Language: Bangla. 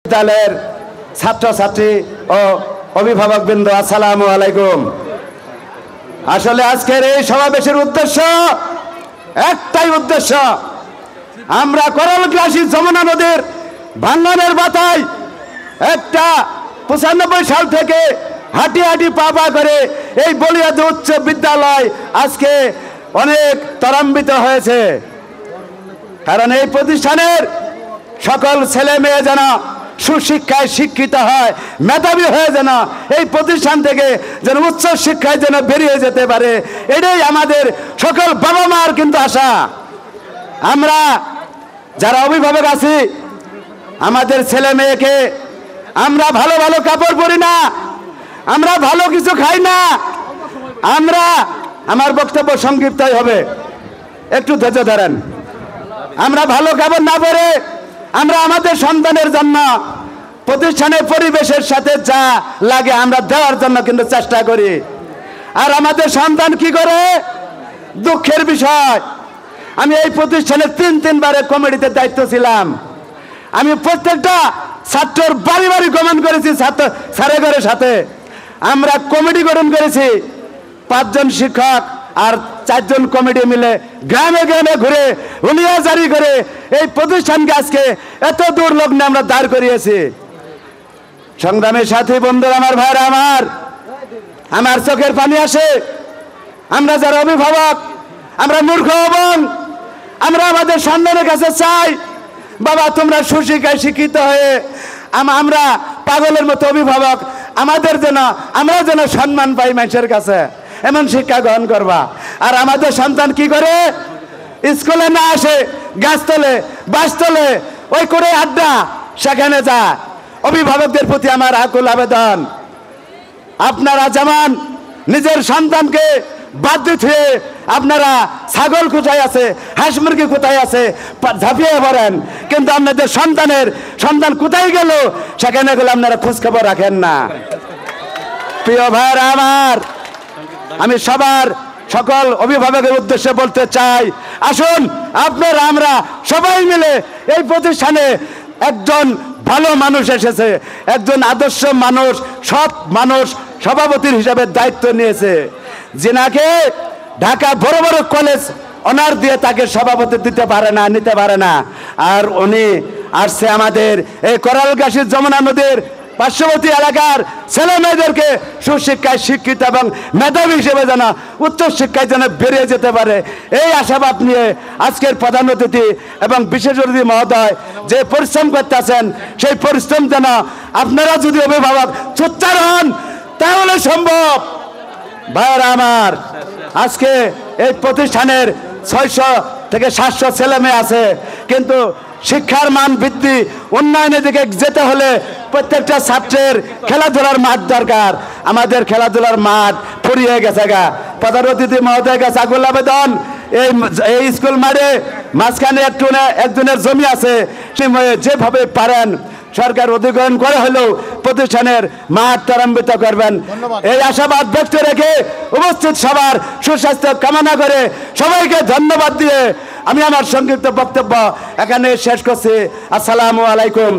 বিদ্যালয়ের ছাত্রছাত্রী ও অভিভাবকবৃন্দ, আসসালামু আলাইকুম। আসলে আজকের এই সমাবেশের উদ্দেশ্য একটাই উদ্দেশ্য, আমরা করলগ্রাসী যমুনা নদীর ভাঙ্গনের বাতায় একটা 95 সাল থেকে হাঁটি হাঁটি পা পা করে এই বলিয়াদি উচ্চ বিদ্যালয় আজকে অনেক ত্বরান্বিত হয়েছে। কারণ এই প্রতিষ্ঠানের সকল ছেলে মেয়ে যেন সুশিক্ষায় শিক্ষিত হয়, মেধাবী হয়ে যেন এই প্রতিষ্ঠান থেকে যেন উচ্চ শিক্ষায় যেন বেরিয়ে যেতে পারে, এটাই আমাদের সকল বাবা মার কিন্তু আশা। আমরা যারা অভিভাবক আছি, আমাদের ছেলে মেয়েকে আমরা ভালো ভালো কাপড় পরি না, আমরা ভালো কিছু খাই না, আমার বক্তব্য সংক্ষিপ্তই হবে, একটু ধৈর্য ধরেন। আমরা ভালো কাপড় না পরে আমরা আমাদের সন্তানের জন্য প্রতিষ্ঠানের পরিবেশের সাথে যা লাগে আমরা দেওয়ার জন্য কিন্তু চেষ্টা করি। আর আমাদের সন্তান কি করে? দুঃখের বিষয়, আমি এই প্রতিষ্ঠানের তিনবারের কমিটিতে দায়িত্ব ছিলাম। আমি প্রত্যেকটা ছাত্রর বাড়ি বাড়ি গমন করেছি, ছাত্র স্যারের সাথে আমরা কমিটি গঠন করেছি। 5 জন শিক্ষক আর 4 জন কমিটি মিলে গ্রামে গ্রামে ঘুরে হুলিয়া জারি করে এই প্রতিষ্ঠানকে আজকে এত দূর লগ্নে আমরা দাঁড় করিয়েছি। সংগ্রামের সাথী বন্ধুরা, আমার ভাইরা, আমার চোখের পানি আসে। আমরা যারা অভিভাবক, আমরা মূর্খ এবং আমরা আমাদের সন্তানের কাছে চাই, বাবা তোমরা সুশিক্ষায় শিক্ষিত হয়ে আমরা পাগলের মতো অভিভাবক, আমরা যেন সম্মান পাই মানুষের কাছে, এমন শিক্ষা গ্রহণ করবা। আর আমাদের সন্তান কি করে? স্কুলে না আসে, গাছতলে বাসতলে ওই করে আড্ডা, সেখানে যা। অভিভাবকদের প্রতি আমার আকুল আবেদন, আপনারা যেমন নিজের সন্তানকে বাদ দিয়ে আপনারা ছাগল কোথায় আছে, হাঁস মুরগি কোথায় আছে ঝাঁপিয়ে পড়েন, কিন্তু আপনাদের সন্তান কোথায় গেল সেখানে গেলে আপনারা খোঁজখবর রাখেন না। প্রিয় ভাইরা আমার, আমি সকল অভিভাবকের উদ্দেশ্যে বলতে চাই, আসুন আপনারা আমরা সবাই মিলে এই প্রতিষ্ঠানে একজন ভালো মানুষ এসেছে, একজন আদর্শ মানুষ, সৎ মানুষ সভাপতির হিসাবে দায়িত্ব নিয়েছে, যিনাকে ঢাকা বড় বড় কলেজ অনার দিয়ে তাকে সভাপতি নিতে পারে না। আর উনি আসছে আমাদের এই করলগ্রাসী যমুনা নদীর পার্শ্ববর্তী এলাকার ছেলে মেয়েদেরকে সুশিক্ষায় শিক্ষিত এবং মেধাবী হিসেবে যেন উচ্চ শিক্ষায় যেন বেরিয়ে যেতে পারে, এই আশাবাদ নিয়ে আজকের প্রধান অতিথি এবং বিশেষ অতিথি মহোদয় যে পরিশ্রম করতেছেন, সেই পরিশ্রম যেন আপনারা যদি অভিভাবক সোচ্চার হন তাহলে সম্ভব। ভাইয়েরা আমার, আজকে এই প্রতিষ্ঠানের 600 থেকে 700 ছেলে মেয়ে আছে, কিন্তু শিক্ষার মান বৃদ্ধি উন্নয়নের দিকে যেতে হলে প্রত্যেকটা ছাত্রের খেলাধুলার মাঠ দরকার। আমাদের খেলাধুলার মাঠ ফুরিয়ে গেছে গা। প্রধান অতিথি মহোদয় কাছে আকুল আবেদন, এই স্কুল মাঠে মাঝখানে একজনের জমি আছে, যেভাবে পারেন সরকার অধিগ্রহণ করে হলেও প্রতিষ্ঠানের মাঠ ত্বরান্বিত করবেন, এই আশাবাদ ব্যক্ত রেখে উপস্থিত সবার সুস্বাস্থ্য কামনা করে সবাইকে ধন্যবাদ দিয়ে আমি আমার সংক্ষিপ্ত বক্তব্য এখানে শেষ করছি। আসসালামু আলাইকুম।